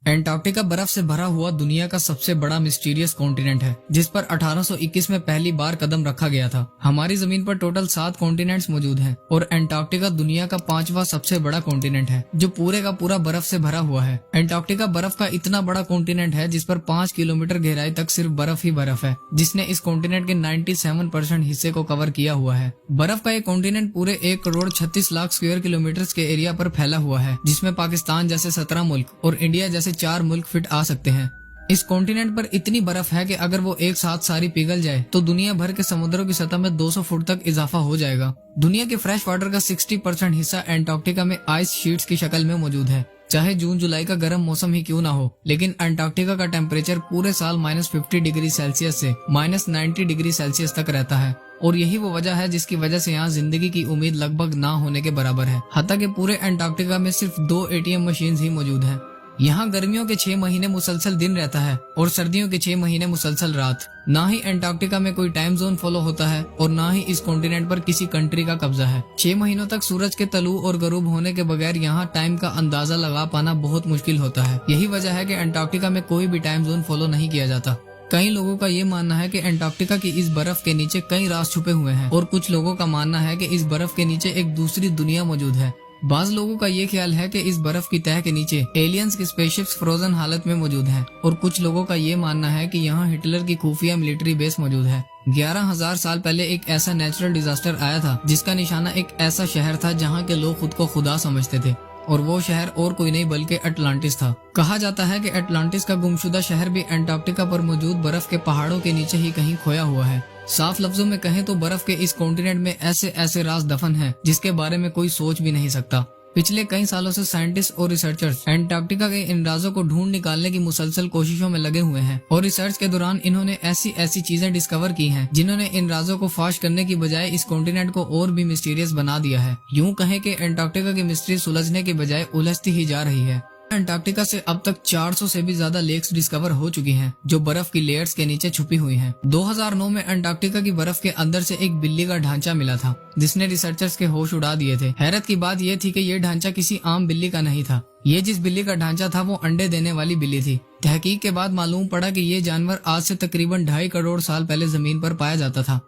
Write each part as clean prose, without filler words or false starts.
Antarctica बर्फ से भरा हुआ दुनिया का सबसे बड़ा मिस्टीरियस कॉन्टिनेंट है, जिस पर 1821 में पहली बार कदम रखा गया था। हमारी जमीन पर टोटल 7 कॉन्टिनेंट्स मौजूद हैं और एंटार्क्टिका दुनिया का 5वां सबसे बड़ा कॉन्टिनेंट है, जो पूरे का पूरा बर्फ से भरा हुआ है। एंटार्क्टिका बर्फ का इतना बड़ा कॉन्टिनेंट है जिस पर 5 किलोमीटर गहराई तक सिर्फ बर्फ ही बर्फ है, जिसने इस कॉन्टिनेंट के 97% हिस्से को कवर किया हुआ है। बर्फ का ये कॉन्टिनेंट पूरे 1,36,00,000 स्क्वायर किलोमीटर के एरिया पर फैला हुआ है, जिसमें पाकिस्तान जैसे 17 मुल्क और इंडिया जैसे 4 मुल्क फिट आ सकते हैं। इस कॉन्टिनेंट पर इतनी बर्फ है कि अगर वो एक साथ सारी पिघल जाए तो दुनिया भर के समुद्रों की सतह में 200 फुट तक इजाफा हो जाएगा। दुनिया के फ्रेश वाटर का 60% हिस्सा एंटार्क्टिका में आइस शीट्स की शक्ल में मौजूद है। चाहे जून जुलाई का गर्म मौसम ही क्यों ना हो, लेकिन एंटार्क्टिका का टेम्परेचर पूरे साल -50 डिग्री सेल्सियस से -90 डिग्री सेल्सियस तक रहता है, और यही वो वजह है जिसकी वजह से यहाँ जिंदगी की उम्मीद लगभग ना होने के बराबर है। हत्ता कि पूरे एंटार्क्टिका में सिर्फ 2 ATM मशीन ही मौजूद है। यहाँ गर्मियों के 6 महीने मुसलसल दिन रहता है और सर्दियों के 6 महीने मुसलसल रात। ना ही एंटार्क्टिका में कोई टाइम जोन फॉलो होता है और ना ही इस कॉन्टिनेंट पर किसी कंट्री का कब्जा है। 6 महीनों तक सूरज के तलू और गरूब होने के बगैर यहाँ टाइम का अंदाजा लगा पाना बहुत मुश्किल होता है। यही वजह है कि एंटार्क्टिका में कोई भी टाइम जोन फॉलो नहीं किया जाता। कई लोगों का ये मानना है कि एंटार्क्टिका की इस बर्फ के नीचे कई राज छुपे हुए हैं, और कुछ लोगों का मानना है कि इस बर्फ के नीचे एक दूसरी दुनिया मौजूद है। बाज लोगों का ये ख्याल है कि इस बर्फ की तह के नीचे एलियंस की स्पेसशिप्स फ्रोजन हालत में मौजूद हैं, और कुछ लोगों का ये मानना है कि यहाँ हिटलर की खुफिया मिलिट्री बेस मौजूद है। 11,000 साल पहले एक ऐसा नेचुरल डिजास्टर आया था जिसका निशाना एक ऐसा शहर था जहाँ के लोग खुद को खुदा समझते थे, और वो शहर और कोई नहीं बल्कि अटलांटिस था। कहा जाता है कि अटलांटिस का गुमशुदा शहर भी एंटार्क्टिका पर मौजूद बर्फ के पहाड़ों के नीचे ही कहीं खोया हुआ है। साफ लफ्जों में कहें तो बर्फ के इस कॉन्टिनेंट में ऐसे ऐसे राज दफन हैं जिसके बारे में कोई सोच भी नहीं सकता। पिछले कई सालों से साइंटिस्ट और रिसर्चर्स एंटार्क्टिका के इन राजों को ढूंढ निकालने की मुसलसल कोशिशों में लगे हुए हैं, और रिसर्च के दौरान इन्होंने ऐसी ऐसी चीजें डिस्कवर की हैं जिन्होंने इन राजों को फाश करने की बजाय इस कॉन्टिनेंट को और भी मिस्टीरियस बना दिया है। यूं कहें कि एंटार्क्टिका की मिस्ट्री सुलझने की बजाय उलझती ही जा रही है। एंटार्क्टिका से अब तक 400 से भी ज्यादा लेक्स डिस्कवर हो चुकी हैं, जो बर्फ की लेयर्स के नीचे छुपी हुई हैं। 2009 में एंटार्क्टिका की बर्फ के अंदर से एक बिल्ली का ढांचा मिला था, जिसने रिसर्चर्स के होश उड़ा दिए थे। हैरत की बात यह थी कि यह ढांचा किसी आम बिल्ली का नहीं था। ये जिस बिल्ली का ढांचा था वो अंडे देने वाली बिल्ली थी। तहकीक के बाद मालूम पड़ा कि ये जानवर आज से तकरीबन 2.5 करोड़ साल पहले जमीन पर पाया जाता था।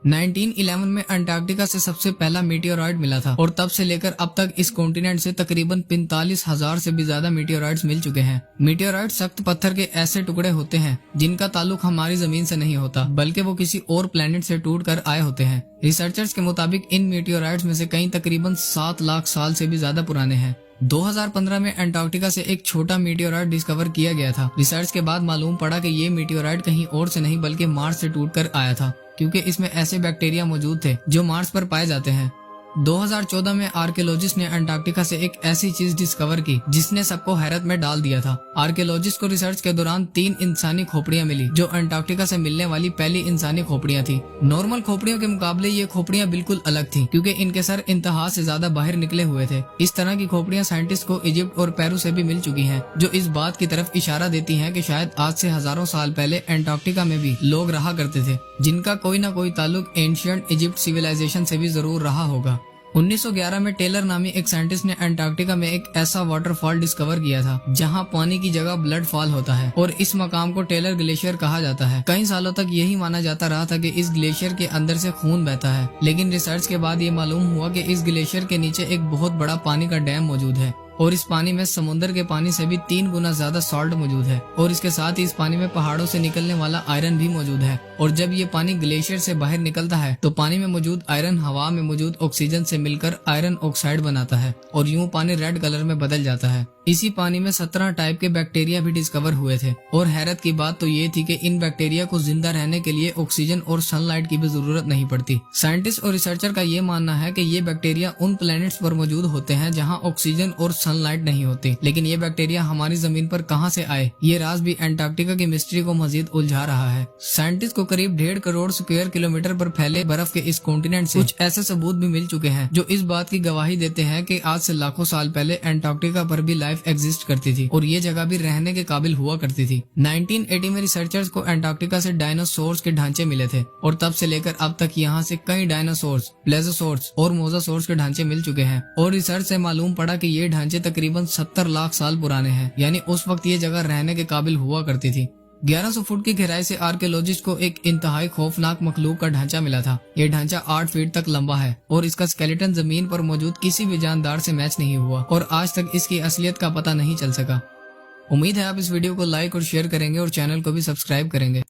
1911 में अंटार्कटिका से सबसे पहला मीटियोराइट मिला था, और तब से लेकर अब तक इस कॉन्टिनेंट से तकरीबन 45,000 से भी ज्यादा मीटियोराइट्स मिल चुके हैं। मीटियोराइट सख्त पत्थर के ऐसे टुकड़े होते हैं जिनका ताल्लुक हमारी जमीन से नहीं होता, बल्कि वो किसी और प्लेनेट से टूट कर आए होते हैं। रिसर्चर्स के मुताबिक इन मीटियोराइट्स में से कई तकरीबन 7 लाख साल से भी ज्यादा पुराने हैं। 2015 में अंटार्कटिका से एक छोटा मीटियोराइट डिस्कवर किया गया था। रिसर्च के बाद मालूम पड़ा कि ये मीटियोराइट कहीं और से नहीं बल्कि मार्स से टूटकर आया था, क्योंकि इसमें ऐसे बैक्टीरिया मौजूद थे जो मार्स पर पाए जाते हैं। 2014 में आर्कियोलॉजिस्ट ने अंटार्कटिका से एक ऐसी चीज डिस्कवर की जिसने सबको हैरत में डाल दिया था। आर्कियोलॉजिस्ट को रिसर्च के दौरान 3 इंसानी खोपड़ियां मिली, जो अंटार्कटिका से मिलने वाली पहली इंसानी खोपड़ियां थी। नॉर्मल खोपड़ियों के मुकाबले ये खोपड़ियां बिल्कुल अलग थी, क्योंकि इनके सर इंतहा से ज्यादा बाहर निकले हुए थे। इस तरह की खोपड़ियां साइंटिस्ट को इजिप्ट और पेरू से भी मिल चुकी हैं, जो इस बात की तरफ इशारा देती हैं कि शायद आज से हजारों साल पहले अंटार्कटिका में भी लोग रहा करते थे, जिनका कोई न कोई ताल्लुक एंशिएंट इजिप्ट सिविलाइजेशन से भी जरूर रहा होगा। 1911 में टेलर नामी एक साइंटिस्ट ने अंटार्कटिका में एक ऐसा वाटरफॉल डिस्कवर किया था जहां पानी की जगह ब्लड फॉल होता है, और इस मकाम को टेलर ग्लेशियर कहा जाता है। कई सालों तक यही माना जाता रहा था कि इस ग्लेशियर के अंदर से खून बहता है, लेकिन रिसर्च के बाद ये मालूम हुआ कि इस ग्लेशियर के नीचे एक बहुत बड़ा पानी का डैम मौजूद है, और इस पानी में समुद्र के पानी से भी 3 गुना ज्यादा सॉल्ट मौजूद है, और इसके साथ ही इस पानी में पहाड़ों से निकलने वाला आयरन भी मौजूद है। और जब ये पानी ग्लेशियर से बाहर निकलता है तो पानी में मौजूद आयरन हवा में मौजूद ऑक्सीजन से मिलकर आयरन ऑक्साइड बनाता है, और यूं पानी रेड कलर में बदल जाता है। इसी पानी में 17 टाइप के बैक्टीरिया भी डिस्कवर हुए थे, और हैरत की बात तो ये थी कि इन बैक्टीरिया को जिंदा रहने के लिए ऑक्सीजन और सनलाइट की भी जरूरत नहीं पड़ती। साइंटिस्ट और रिसर्चर का ये मानना है कि ये बैक्टीरिया उन प्लैनेट्स पर मौजूद होते हैं जहां ऑक्सीजन और सनलाइट नहीं होती, लेकिन ये बैक्टीरिया हमारी जमीन पर कहां से आए, ये राज भी अंटार्कटिका की मिस्ट्री को मजीद उलझा रहा है। साइंटिस्ट को करीब 1.5 करोड़ स्क्वायर किलोमीटर पर फैले बर्फ के इस कॉन्टिनेंट से कुछ ऐसे सबूत भी मिल चुके हैं जो इस बात की गवाही देते हैं कि आज से लाखों साल पहले अंटार्कटिका पर भी लाइफ लाइफ एग्जिस्ट करती थी और ये जगह भी रहने के काबिल हुआ करती थी। 1980 में रिसर्चर्स को एंटार्क्टिका से डायनासोर्स के ढांचे मिले थे और तब से लेकर अब तक यहाँ से कई डायनासोर्स, प्लेज़ोसोर्स और मोज़ासोर्स के ढांचे मिल चुके हैं और रिसर्च से मालूम पड़ा कि ये ढांचे तकरीबन 70 लाख साल पुराने हैं, यानी उस वक्त ये जगह रहने के काबिल हुआ करती थी। 1100 फुट की गहराई से आर्कियोलॉजिस्ट को एक इंतहाई खौफनाक मखलूक का ढांचा मिला था। ये ढांचा 8 फीट तक लंबा है और इसका स्केलेटन जमीन पर मौजूद किसी भी जानदार से मैच नहीं हुआ और आज तक इसकी असलियत का पता नहीं चल सका। उम्मीद है आप इस वीडियो को लाइक और शेयर करेंगे और चैनल को भी सब्सक्राइब करेंगे।